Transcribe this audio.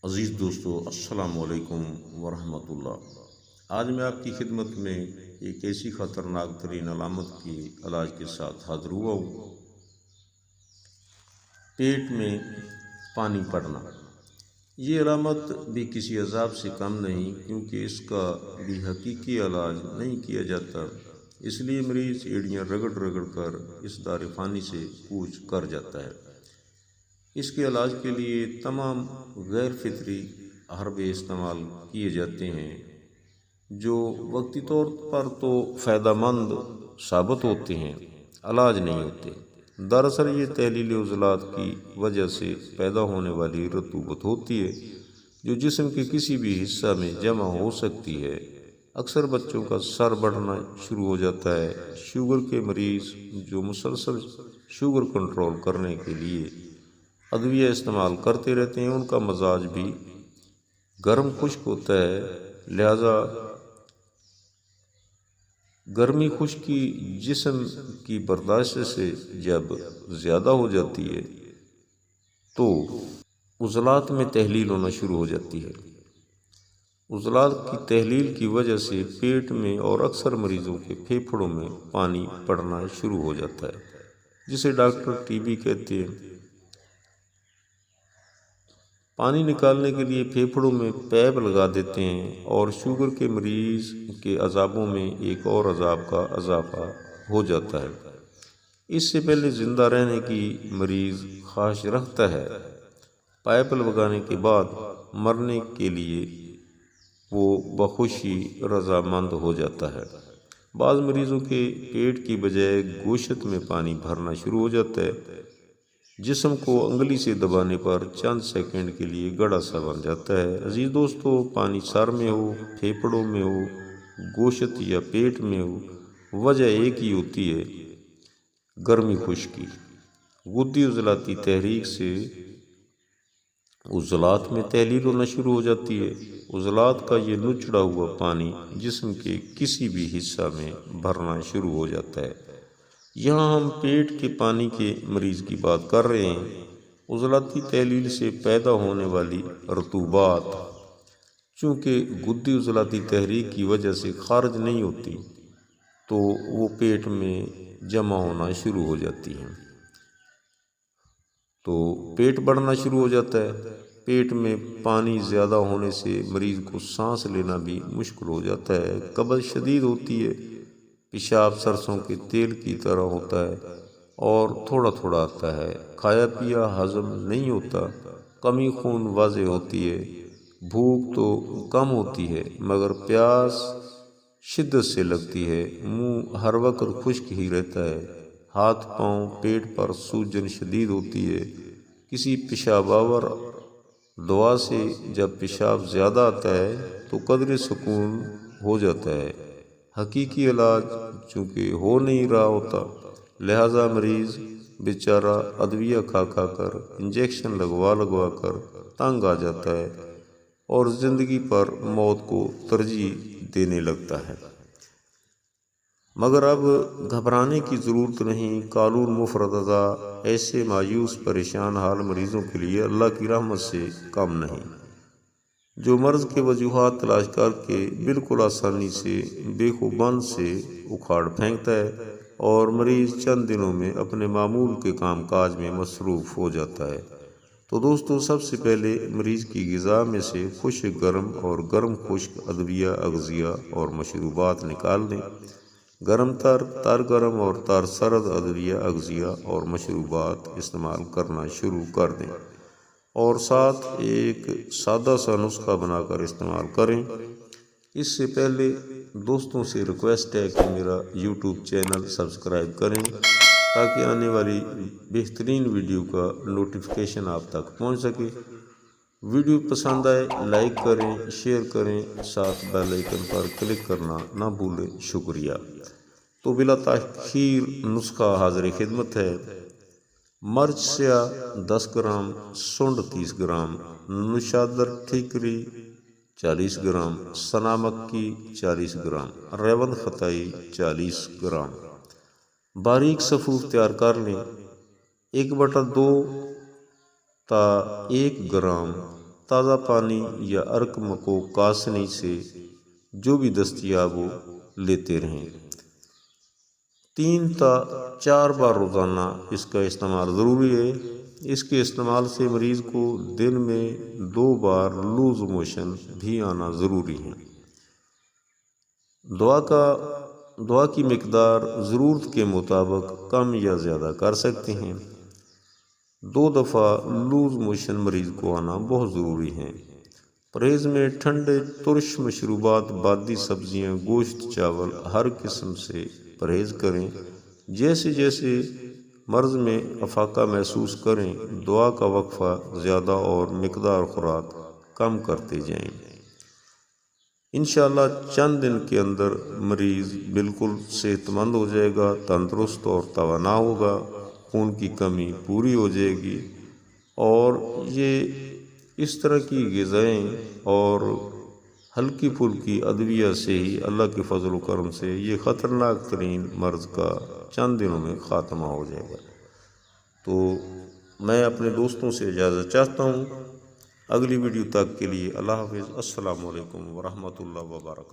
عزیز دوستو السلام علیکم ورحمۃ اللہ۔ آج میں آپ کی خدمت میں ایک ایسی خطرناک ترین علامت کے علاج کے ساتھ حاضر ہوا ہوں۔ پیٹ میں پانی پڑنا، یہ علامت بھی کسی عذاب سے کم نہیں، کیونکہ اس کا بھی حقیقی علاج نہیں کیا جاتا، اس لیے مریض ایڑیاں رگڑ رگڑ کر اس دار فانی سے کوچ کر جاتا ہے۔ اس کے علاج کے لیے تمام غیر فطری حربے استعمال کیے جاتے ہیں جو وقتی طور پر تو فائدہ مند ثابت ہوتے ہیں، علاج نہیں ہوتے۔ دراصل یہ تحلیلی عضلات کی وجہ سے پیدا ہونے والی رطوبت ہوتی ہے جو جسم کے کسی بھی حصہ میں جمع ہو سکتی ہے۔ اکثر بچوں کا سر بڑھنا شروع ہو جاتا ہے۔ شوگر کے مریض جو مسلسل شوگر کنٹرول کرنے کے لیے ادویہ استعمال کرتے رہتے ہیں، ان کا مزاج بھی گرم خشک ہوتا ہے، لہذا گرمی خشکی جسم کی برداشت سے جب زیادہ ہو جاتی ہے تو عضلات میں تحلیل ہونا شروع ہو جاتی ہے۔ عضلات کی تحلیل کی وجہ سے پیٹ میں اور اکثر مریضوں کے پھیپھڑوں میں پانی پڑنا شروع ہو جاتا ہے، جسے ڈاکٹر ٹی بی کہتے ہیں۔ پانی نکالنے کے لیے پھیپھڑوں میں پیپ لگا دیتے ہیں، اور شوگر کے مریض کے عذابوں میں ایک اور عذاب کا اضافہ ہو جاتا ہے۔ اس سے پہلے زندہ رہنے کی مریض خواہش رکھتا ہے، پائپ لگانے کے بعد مرنے کے لیے وہ بخوشی رضامند ہو جاتا ہے۔ بعض مریضوں کے پیٹ کی بجائے گوشت میں پانی بھرنا شروع ہو جاتا ہے، جسم کو انگلی سے دبانے پر چند سیکنڈ کے لیے گڑا سا بن جاتا ہے۔ عزیز دوستو، پانی سر میں ہو، پھیپھڑوں میں ہو، گوشت یا پیٹ میں ہو، وجہ ایک ہی ہوتی ہے، گرمی خشکی۔ غدی عضلاتی تحریک سے عضلات میں تحلیل ہونا شروع ہو جاتی ہے۔ عضلات کا یہ نچڑا ہوا پانی جسم کے کسی بھی حصہ میں بھرنا شروع ہو جاتا ہے۔ یہاں ہم پیٹ کے پانی کے مریض کی بات کر رہے ہیں۔ عضلاتی تحلیل سے پیدا ہونے والی رطوبات چونکہ غدی عضلاتی تحریک کی وجہ سے خارج نہیں ہوتی، تو وہ پیٹ میں جمع ہونا شروع ہو جاتی ہیں، تو پیٹ بڑھنا شروع ہو جاتا ہے۔ پیٹ میں پانی زیادہ ہونے سے مریض کو سانس لینا بھی مشکل ہو جاتا ہے، قبض شدید ہوتی ہے، پیشاب سرسوں کے تیل کی طرح ہوتا ہے اور تھوڑا تھوڑا آتا ہے، کھایا پیا ہضم نہیں ہوتا، کمی خون واضح ہوتی ہے، بھوک تو کم ہوتی ہے مگر پیاس شدت سے لگتی ہے، منہ ہر وقت خشک ہی رہتا ہے، ہاتھ پاؤں پیٹ پر سوجن شدید ہوتی ہے۔ کسی پیشاب آور دوا سے جب پیشاب زیادہ آتا ہے تو قدرے سکون ہو جاتا ہے۔ حقیقی علاج چونکہ ہو نہیں رہا ہوتا، لہذا مریض بیچارہ ادویہ کھا کھا کر، انجیکشن لگوا کر تنگ آ جاتا ہے اور زندگی پر موت کو ترجیح دینے لگتا ہے۔ مگر اب گھبرانے کی ضرورت نہیں۔ قانون مفرطہ ایسے مایوس پریشان حال مریضوں کے لیے اللہ کی رحمت سے کم نہیں، جو مرض کے وجوہات تلاش کر کے بالکل آسانی سے بے خوبان سے اکھاڑ پھینکتا ہے، اور مریض چند دنوں میں اپنے معمول کے کام کاج میں مصروف ہو جاتا ہے۔ تو دوستو، سب سے پہلے مریض کی غذا میں سے خشک گرم اور گرم خشک ادویہ، اغذیہ اور مشروبات نکال دیں۔ گرم تر گرم اور تر سرد ادویہ، اغذیہ اور مشروبات استعمال کرنا شروع کر دیں، اور ساتھ ایک سادہ سا نسخہ بنا کر استعمال کریں۔ اس سے پہلے دوستوں سے ریکویسٹ ہے کہ میرا یوٹیوب چینل سبسکرائب کریں تاکہ آنے والی بہترین ویڈیو کا نوٹیفیکیشن آپ تک پہنچ سکے۔ ویڈیو پسند آئے لائک کریں، شیئر کریں، ساتھ بیل آئیکن پر کلک کرنا نہ بھولیں۔ شکریہ۔ تو بلا تاخیر نسخہ حاضر خدمت ہے۔ مرچ سیاہ 10 گرام، سونڈ 30 گرام، نشادر ٹھیکری 40 گرام، سنا مکی 40 گرام، ریون خطائی 40 گرام۔ باریک صفوف تیار کر لیں۔ 1/2 تا 1 گرام تازہ پانی یا عرق کو کاسنی سے جو بھی دستیاب ہو لیتے رہیں۔ 3 تا 4 بار روزانہ اس کا استعمال ضروری ہے۔ اس کے استعمال سے مریض کو دن میں 2 بار لوز موشن بھی آنا ضروری ہے۔ دعا کی مقدار ضرورت کے مطابق کم یا زیادہ کر سکتے ہیں۔ 2 دفعہ لوز موشن مریض کو آنا بہت ضروری ہے۔ پرہیز میں ٹھنڈے ترش مشروبات، بادی سبزیاں، گوشت، چاول، ہر قسم سے پرہیز کریں۔ جیسے جیسے مرض میں افاقہ محسوس کریں، دعا کا وقفہ زیادہ اور مقدار خوراک کم کرتے جائیں۔ انشاءاللہ چند دن کے اندر مریض بالکل صحت مند ہو جائے گا، تندرست اور توانا ہوگا، خون کی کمی پوری ہو جائے گی، اور یہ اس طرح کی غذائیں اور ہلکی پھلکی ادویہ سے ہی اللہ کے فضل و کرم سے یہ خطرناک ترین مرض کا چند دنوں میں خاتمہ ہو جائے گا۔ تو میں اپنے دوستوں سے اجازت چاہتا ہوں۔ اگلی ویڈیو تک کے لیے اللہ حافظ۔ السلام علیکم ورحمۃ اللہ وبرکاتہ۔